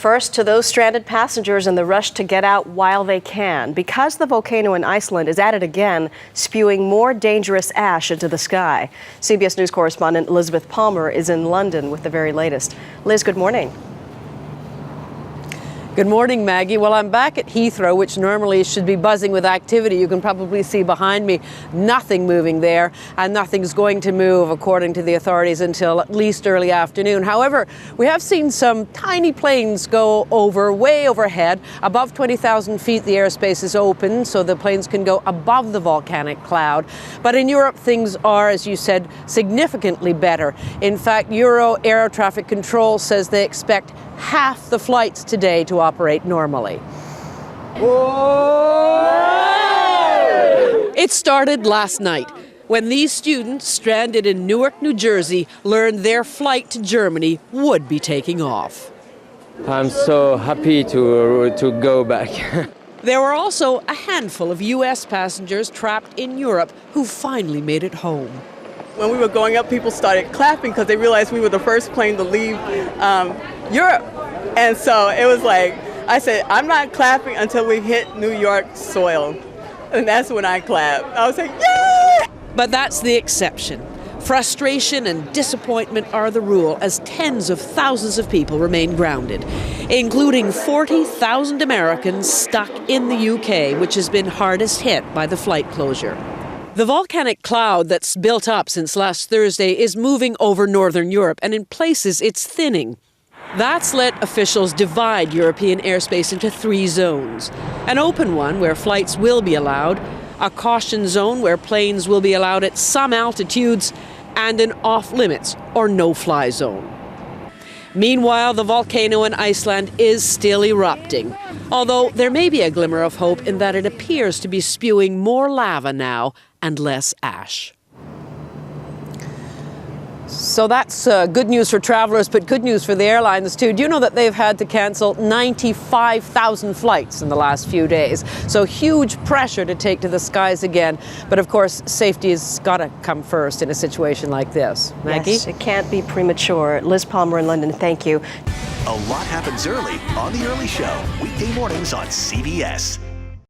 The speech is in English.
First, to those stranded passengers in the rush to get out while they can, because the volcano in Iceland is at it again, spewing more dangerous ash into the sky. CBS News correspondent Elizabeth Palmer is in London with the very latest. Liz, good morning. Good morning, Maggie. Well, I'm back at Heathrow, which normally should be buzzing with activity. You can probably see behind me nothing moving there, and nothing's going to move, according to the authorities, until at least early afternoon. However, we have seen some tiny planes go over, way overhead. Above 20,000 feet, the airspace is open, so the planes can go above the volcanic cloud. But in Europe, things are, as you said, significantly better. In fact, Euro Air Traffic Control says they expect half the flights today to operate normally. Whoa! It started last night when these students stranded in Newark, New Jersey, learned their flight to Germany would be taking off. I'm so happy to go back. There were also a handful of U.S. passengers trapped in Europe who finally made it home. When we were going up, people started clapping because they realized we were the first plane to leave Europe. And so it was like, I said, I'm not clapping until we hit New York soil. And that's when I clapped. I was like, yay! But that's the exception. Frustration and disappointment are the rule as tens of thousands of people remain grounded, including 40,000 Americans stuck in the UK, which has been hardest hit by the flight closure. The volcanic cloud that's built up since last Thursday is moving over northern Europe, and in places it's thinning. That's let officials divide European airspace into 3 zones. An open one where flights will be allowed, a caution zone where planes will be allowed at some altitudes, and an off-limits or no-fly zone. Meanwhile, the volcano in Iceland is still erupting, although there may be a glimmer of hope in that it appears to be spewing more lava now and less ash. So that's good news for travelers, but good news for the airlines too. Do you know that they've had to cancel 95,000 flights in the last few days? So huge pressure to take to the skies again. But of course, safety has got to come first in a situation like this. Maggie? Yes, it can't be premature. Liz Palmer in London, thank you. A lot happens early on The Early Show, weekday mornings on CBS.